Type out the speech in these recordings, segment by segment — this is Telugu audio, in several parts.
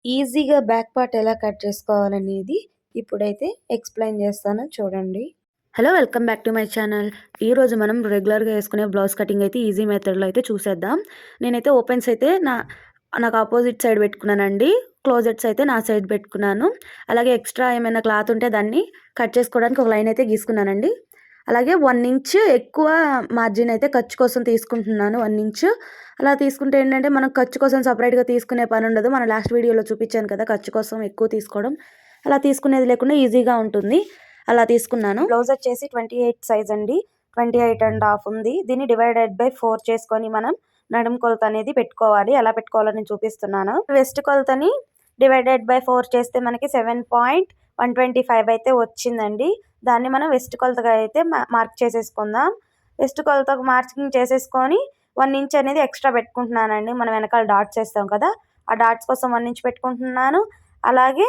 ఈజీగా బ్యాక్ పార్ట్ ఎలా కట్ చేసుకోవాలనేది ఇప్పుడైతే ఎక్స్‌ప్లెయిన్ చేస్తాను చూడండి. Hello! Welcome back to my channel. ఈరోజు మనం రెగ్యులర్‌గా యేసుకునే బ్లౌజ్ కటింగ్ అయితే ఈజీ మెథడ్‌లో అయితే చూసేద్దాం. నేనైతే ఓపెన్స్ అయితే నాకు ఆపోజిట్ సైడ్ పెట్టుకున్నానండి. క్లోజెట్స్ అయితే నా సైడ్ పెట్టుకున్నాను. అలాగే ఎక్స్ట్రా ఏమైనా క్లాత్ ఉంటే దాన్ని కట్ చేసుకోవడానికి ఒక లైన్ అయితే గీసుకున్నానండి. అలాగే 1 ఇంచ్ ఎక్కువ మార్జిన్ అయితే ఖర్చు కోసం తీసుకుంటున్నాను. 1 ఇంచ్ అలా తీసుకుంటే ఏంటంటే మనం ఖర్చు కోసం సపరేట్‌గా తీసుకునే పని ఉండదు. మన లాస్ట్ వీడియోలో చూపించాను కదా! ఖర్చు కోసం ఎక్కువ తీసుకోవడం. అలా తీసుకునేది లేకుండా ఈజీగా ఉంటుంది. అలా తీసుకున్నాను. బ్లౌజ్ వచ్చేసి 28 సైజ్ అండి. 28 ½ ఉంది. దీన్ని డివైడెడ్ బై 4 చేసుకొని మనం నడుము కొలత అనేది పెట్టుకోవాలి. ఎలా పెట్టుకోవాలని చూపిస్తున్నాను. వెస్ట్ కొలతని డివైడెడ్ బై 4 చేస్తే మనకి 7.125 అయితే వచ్చిందండి. దాన్ని మనం వెస్ట్ కొలతగా అయితే మార్క్ చేసేసుకుందాం. వెస్ట్ కొలతకు మార్కింగ్ చేసేసుకొని 1 ఇంచ్ అనేది ఎక్స్ట్రా పెట్టుకుంటున్నానండి. మనం వెనకాల డాట్స్ వేస్తాం కదా! ఆ డాట్స్ కోసం 1 ఇంచ్ పెట్టుకుంటున్నాను. అలాగే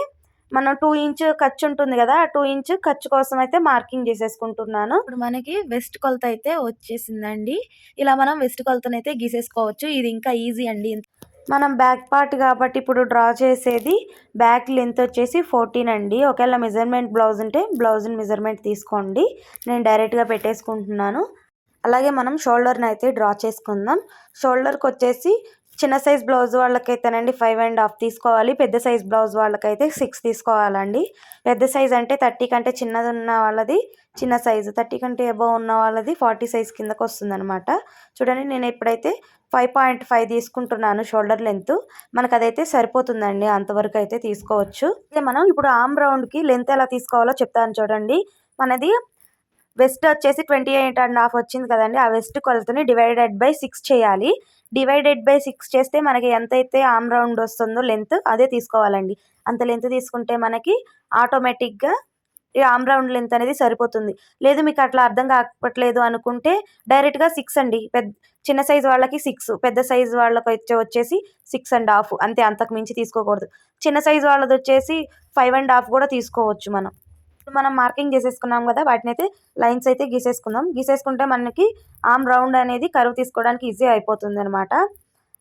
మనం 2 ఇంచ్ ఖర్చు ఉంటుంది కదా! ఆ 2 ఇంచ్ ఖర్చు కోసం అయితే మార్కింగ్ చేసేసుకుంటున్నాను. ఇప్పుడు మనకి వెస్ట్ కొలత అయితే వచ్చేసిందండి. ఇలా మనం వెస్ట్ కొలతనైతే గీసేసుకోవచ్చు. ఇది ఇంకా ఈజీ అండి. మనం బ్యాక్ పార్ట్ కాబట్టి ఇప్పుడు డ్రా చేసేది బ్యాక్ లెంత్ వచ్చేసి 14 అండి. ఒకవేళ మెజర్మెంట్ బ్లౌజ్ ఉంటే బ్లౌజ్ని మెజర్మెంట్ తీసుకోండి. నేను డైరెక్ట్గా పెట్టేసుకుంటున్నాను. అలాగే మనం షోల్డర్ని అయితే డ్రా చేసుకుందాం. షోల్డర్కి వచ్చేసి చిన్న సైజ్ బ్లౌజ్ వాళ్ళకైతేనండి 5.5 తీసుకోవాలి. పెద్ద సైజ్ బ్లౌజ్ వాళ్ళకైతే 6 తీసుకోవాలండి. పెద్ద సైజ్ అంటే 30 కంటే చిన్నది ఉన్న వాళ్ళది చిన్న సైజు, 30 కంటే అబవ్ ఉన్న వాళ్ళది 40 సైజ్ కిందకు వస్తుందన్నమాట. చూడండి నేను ఇప్పుడైతే 5.5 తీసుకుంటున్నాను షోల్డర్ లెంత్. మనకు అదైతే సరిపోతుందండి. అంతవరకు అయితే తీసుకోవచ్చు. మనం ఇప్పుడు ఆర్మ్ రౌండ్కి లెంత్ ఎలా తీసుకోవాలో చెప్తాను చూడండి. మనది వెస్ట్ వచ్చేసి 28.5 వచ్చింది కదండి. ఆ వెస్ట్ కొలతని డివైడెడ్ బై 6 చేయాలి. డివైడెడ్ బై 6 చేస్తే మనకి ఎంతైతే ఆర్మ్ రౌండ్ వస్తుందో లెంత్ అదే తీసుకోవాలండి. అంత లెంత్ తీసుకుంటే మనకి ఆటోమేటిక్గా ఈ ఆర్మ్ రౌండ్ లెంత్ అనేది సరిపోతుంది. లేదు మీకు అట్లా అర్థం కావట్లేదు అనుకుంటే డైరెక్ట్గా 6 అండి. చిన్న సైజు వాళ్ళకి 6, పెద్ద సైజు వాళ్ళకి వచ్చేసి 6.5 అంతే. అంతకు మించి తీసుకోకూడదు. చిన్న సైజు వాళ్ళది వచ్చేసి 5.5 కూడా తీసుకోవచ్చు మనం. మనం మార్కింగ్ చేసేసుకున్నాం కదా! వాటిని అయితే లైన్స్ అయితే గీసేసుకుందాం. గీసేసుకుంటే మనకి ఆర్మ్ రౌండ్ అనేది కర్వ్ తీసుకోవడానికి ఈజీ అయిపోతుంది అనమాట.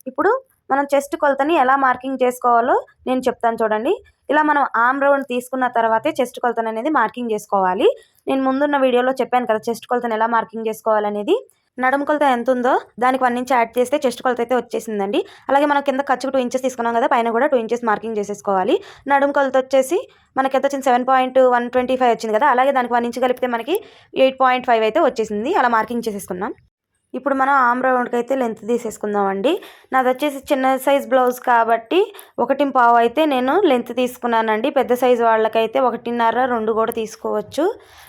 ఇప్పుడు మనం చెస్ట్ కొలతని ఎలా మార్కింగ్ చేసుకోవాలో నేను చెప్తాను చూడండి. ఇలా మనం ఆర్మ్ రౌండ్ తీసుకున్న తర్వాతే చెస్ట్ కొలతను అనేది మార్కింగ్ చేసుకోవాలి. నేను ముందున్న వీడియోలో చెప్పాను కదా చెస్ట్ కొలతను ఎలా మార్కింగ్ చేసుకోవాలనేది. నడుము కొలత ఎంత ఉందో దానికి 1 ఇంచ్ యాడ్ చేస్తే చెస్ట్ కొలత అయితే వచ్చేసిందండి. అలాగే మనం కింద ఖర్చుకు 2 ఇంచెస్ తీసుకున్నాం కదా! పైన కూడా 2 ఇంచెస్ మార్కింగ్ చేసేసుకోవాలి. నడుము కొలత వచ్చేసి మనకి ఎంత వచ్చింది 7.125 వచ్చింది కదా! అలాగే దానికి 1 ఇంచ్ కలిపితే మనకి 8.5 అయితే వచ్చేసింది. అలా మార్కింగ్ చేసేసుకున్నాం. ఇప్పుడు మనం ఆర్మ్ రౌండ్కి అయితే లెంత్ తీసేసుకుందామండి. నాది వచ్చేసి చిన్న సైజ్ బ్లౌజ్ కాబట్టి 1.5 అయితే నేను లెంత్ తీసుకున్నానండి. పెద్ద సైజు వాళ్ళకైతే 1.5, 2 కూడా తీసుకోవచ్చు.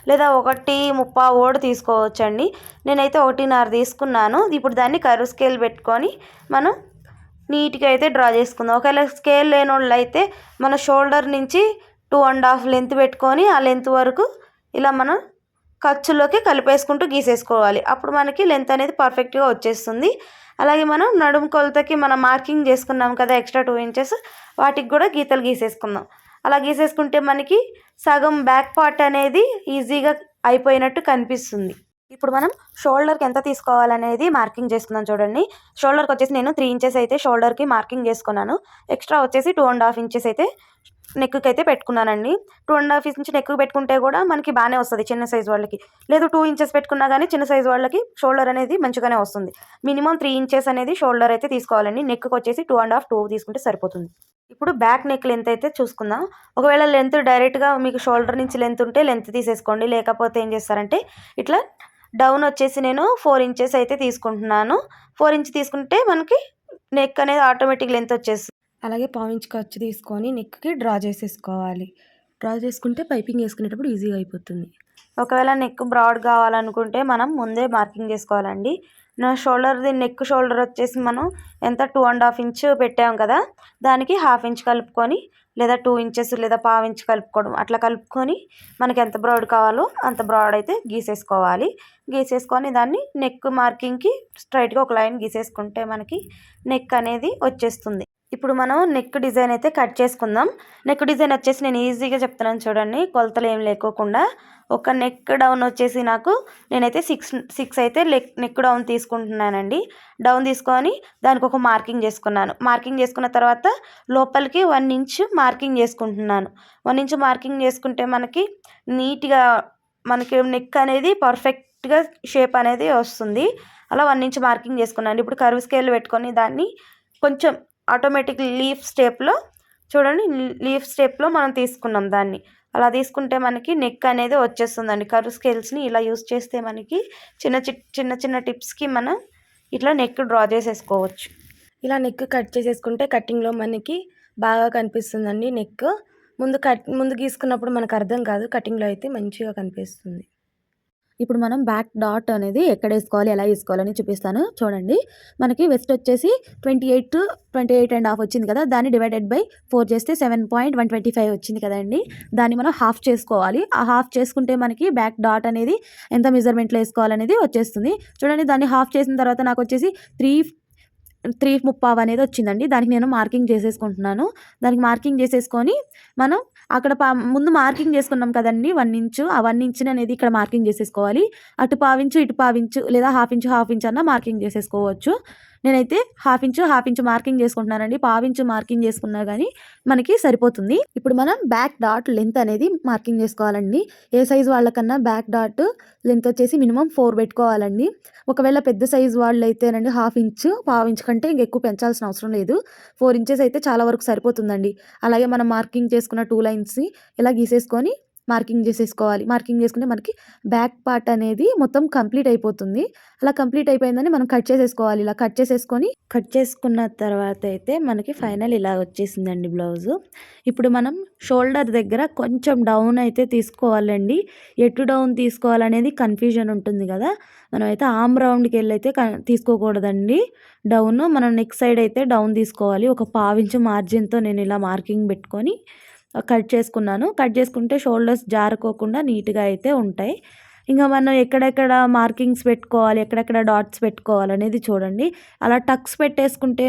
లేదా 1.35 కూడా తీసుకోవచ్చండి. నేనైతే 1.5 తీసుకున్నాను. ఇప్పుడు దాన్ని కర్వ్ స్కేల్ పెట్టుకొని మనం నీట్గా అయితే డ్రా చేసుకుందాం. ఒకవేళ స్కేల్ లేని వాళ్ళు అయితే మన షోల్డర్ నుంచి 2.5 లెంత్ పెట్టుకొని ఆ లెంత్ వరకు ఇలా మనం ఖర్చులోకి కలిపేసుకుంటూ గీసేసుకోవాలి. అప్పుడు మనకి లెంత్ అనేది పర్ఫెక్ట్గా వచ్చేస్తుంది. అలాగే మనం నడుము కొలతకి మనం మార్కింగ్ చేసుకున్నాం కదా ఎక్స్ట్రా 2 ఇంచెస్, వాటికి కూడా గీతలు గీసేసుకుందాం. అలా గీసేసుకుంటే మనకి సగం బ్యాక్ పార్ట్ అనేది ఈజీగా అయిపోయినట్టు కనిపిస్తుంది. ఇప్పుడు మనం షోల్డర్కి ఎంత తీసుకోవాలనేది మార్కింగ్ చేసుకుందాం చూడండి. షోల్డర్కి వచ్చేసి నేను 3 ఇంచెస్ అయితే షోల్డర్కి మార్కింగ్ చేసుకున్నాను. ఎక్స్ట్రా వచ్చేసి 2.5 ఇంచెస్ అయితే నెక్కి అయితే పెట్టుకున్నానండి. 2.5 ఇంచ్ నెక్ పెట్టుకుంటే కూడా మనకి బాగానే వస్తుంది చిన్న సైజు వాళ్ళకి. లేదు 2 ఇంచెస్ పెట్టుకున్నా కానీ చిన్న సైజు వాళ్ళకి షోల్డర్ అనేది మంచిగానే వస్తుంది. మినిమం 3 ఇంచెస్ అనేది షోల్డర్ అయితే తీసుకోవాలండి. నెక్కి వచ్చేసి 2.5 తీసుకుంటే సరిపోతుంది. ఇప్పుడు బ్యాక్ నెక్ లెంత్ అయితే చూసుకుందాం. ఒకవేళ లెంత్ డైరెక్ట్గా మీకు షోల్డర్ నుంచి లెంత్ ఉంటే లెంత్ తీసేసుకోండి. లేకపోతే ఏం చేస్తారంటే ఇట్లా డౌన్ వచ్చేసి నేను 4 ఇంచెస్ అయితే తీసుకుంటున్నాను. 4 ఇంచ్ తీసుకుంటే మనకి నెక్ అనేది ఆటోమేటిక్ లెంత్ వచ్చేస్తుంది. అలాగే 1/4 ఇంచ్ ఖర్చు తీసుకొని నెక్కి డ్రా చేసేసుకోవాలి. డ్రా చేసుకుంటే పైపింగ్ వేసుకునేటప్పుడు ఈజీగా అయిపోతుంది. ఒకవేళ నెక్ బ్రాడ్ కావాలనుకుంటే మనం ముందే మార్కింగ్ చేసుకోవాలండి. నా నెక్ షోల్డర్ వచ్చేసి మనం ఎంత 2.5 ఇంచ్ పెట్టాం కదా! దానికి 1/2 ఇంచ్ కలుపుకొని లేదా 2 ఇంచెస్ లేదా 1/4 ఇంచ్ కలుపుకోవడం అట్లా కలుపుకొని మనకి ఎంత బ్రాడ్ కావాలో అంత బ్రాడ్ అయితే గీసేసుకోవాలి. గీసేసుకొని దాన్ని నెక్ మార్కింగ్కి స్ట్రైట్గా ఒక లైన్ గీసేసుకుంటే మనకి నెక్ అనేది వచ్చేస్తుంది. ఇప్పుడు మనం నెక్ డిజైన్ అయితే కట్ చేసుకుందాం. నెక్ డిజైన్ వచ్చేసి నేను ఈజీగా చెప్తున్నాను చూడండి, కొలతలు ఏం లేకోకుండా. ఒక నెక్ డౌన్ వచ్చేసి నేనైతే 6 అయితే నెక్ డౌన్ తీసుకుంటున్నానండి. డౌన్ తీసుకొని దానికి ఒక మార్కింగ్ చేసుకున్నాను. మార్కింగ్ చేసుకున్న తర్వాత లోపలికి 1 ఇంచ్ మార్కింగ్ చేసుకుంటున్నాను. 1 ఇంచ్ మార్కింగ్ చేసుకుంటే మనకి నీట్గా మనకి నెక్ అనేది పర్ఫెక్ట్గా షేప్ అనేది వస్తుంది. అలా 1 ఇంచ్ మార్కింగ్ చేసుకున్నాను. ఇప్పుడు కర్వ్ స్కేల్ పెట్టుకొని దాన్ని కొంచెం ఆటోమేటిక్ లీఫ్ స్టెప్లో చూడండి, లీఫ్ స్టెప్లో మనం తీసుకున్నాం దాన్ని. అలా తీసుకుంటే మనకి నెక్ అనేది వచ్చేస్తుందండి. కర్వ్ స్కేల్స్ని ఇలా యూస్ చేస్తే మనకి చిన్న చిన్న టిప్స్కి మనం ఇట్లా నెక్ డ్రా చేసేసుకోవచ్చు. ఇలా నెక్ కట్ చేసేసుకుంటే కటింగ్లో మనకి బాగా కనిపిస్తుందండి. నెక్ ముందు గీసుకున్నప్పుడు మనకు అర్థం కాదు, కటింగ్లో అయితే మంచిగా కనిపిస్తుంది. ఇప్పుడు మనం బ్యాక్ డాట్ అనేది ఎక్కడ వేసుకోవాలి, ఎలా వేసుకోవాలని చూపిస్తాను చూడండి. మనకి వెస్ట్ వచ్చేసి 28.5 వచ్చింది కదా, దాన్ని డివైడెడ్ బై 4 చేస్తే 7.125 వచ్చింది కదండి. దాన్ని మనం హాఫ్ చేసుకోవాలి. ఆ హాఫ్ చేసుకుంటే మనకి బ్యాక్ డాట్ అనేది ఎంత మెజర్మెంట్లో వేసుకోవాలనేది వచ్చేస్తుంది. చూడండి, దాన్ని హాఫ్ చేసిన తర్వాత నాకు వచ్చేసి 3.35 అనేది వచ్చిందండి. దానికి నేను మార్కింగ్ చేసేసుకుంటున్నాను. దానికి మార్కింగ్ చేసేసుకొని మనం అక్కడ ముందు మార్కింగ్ చేసుకున్నాం కదండి 1 ఇంచు, ఆ 1 ఇంచ్ అనేది ఇక్కడ మార్కింగ్ చేసేసుకోవాలి. అటు పావించు ఇటు పావించు లేదా హాఫ్ ఇంచ్ అన్న మార్కింగ్ చేసేసుకోవచ్చు. నేనైతే హాఫ్ ఇంచ్ మార్కింగ్ చేసుకుంటున్నానండి. పావించు మార్కింగ్ చేసుకున్నా కానీ మనకి సరిపోతుంది. ఇప్పుడు మనం బ్యాక్ డాట్ లెంత్ అనేది మార్కింగ్ చేసుకోవాలండి. ఏ సైజు వాళ్ళకన్నా బ్యాక్ డాట్ లెంత్ వచ్చేసి మినిమం 4 పెట్టుకోవాలండి. ఒకవేళ పెద్ద సైజు వాళ్ళు అయితేనండి పావు ఇంచ్ కంటే ఇంకెక్కువ పెంచాల్సిన అవసరం లేదు. 4 ఇంచెస్ అయితే చాలా వరకు సరిపోతుందండి. అలాగే మనం మార్కింగ్ చేసుకున్న 2 లైన్స్ని ఇలా గీసేసుకొని మార్కింగ్ చేసేసుకోవాలి. మార్కింగ్ చేసుకుంటే మనకి బ్యాక్ పార్ట్ అనేది మొత్తం కంప్లీట్ అయిపోతుంది. అలా కంప్లీట్ అయిపోయిందని మనం కట్ చేసేసుకోవాలి. ఇలా కట్ చేసుకున్న తర్వాత అయితే మనకి ఫైనల్ ఇలా వచ్చేసిందండి బ్లౌజు. ఇప్పుడు మనం షోల్డర్ దగ్గర కొంచెం డౌన్ అయితే తీసుకోవాలండి. ఎటు డౌన్ తీసుకోవాలనేది కన్ఫ్యూజన్ ఉంటుంది కదా, మనం అయితే ఆమ్ రౌండ్కి వెళ్ళి అయితే తీసుకోకూడదండి. డౌన్ మనం నెక్ సైడ్ అయితే డౌన్ తీసుకోవాలి. ఒక పావించు మార్జిన్తో నేను ఇలా మార్కింగ్ పెట్టుకొని కట్ చేసుకున్నాను. కట్ చేసుకుంటే షోల్డర్స్ జారుకోకుండా నీట్గా అయితే ఉంటాయి. ఇంకా మనం ఎక్కడెక్కడ మార్కింగ్స్ పెట్టుకోవాలి, ఎక్కడెక్కడ డాట్స్ పెట్టుకోవాలనేది చూడండి. అలా టక్స్ పెట్టేసుకుంటే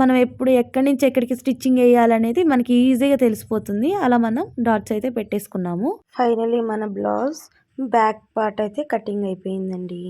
మనం ఎక్కడి నుంచి ఎక్కడికి స్టిచ్చింగ్ వేయాలనేది మనకి ఈజీగా తెలిసిపోతుంది. అలా మనం డాట్స్ అయితే పెట్టేసుకున్నాము. ఫైనలీ మన బ్లౌజ్ బ్యాక్ పార్ట్ అయితే కటింగ్ అయిపోయిందండి.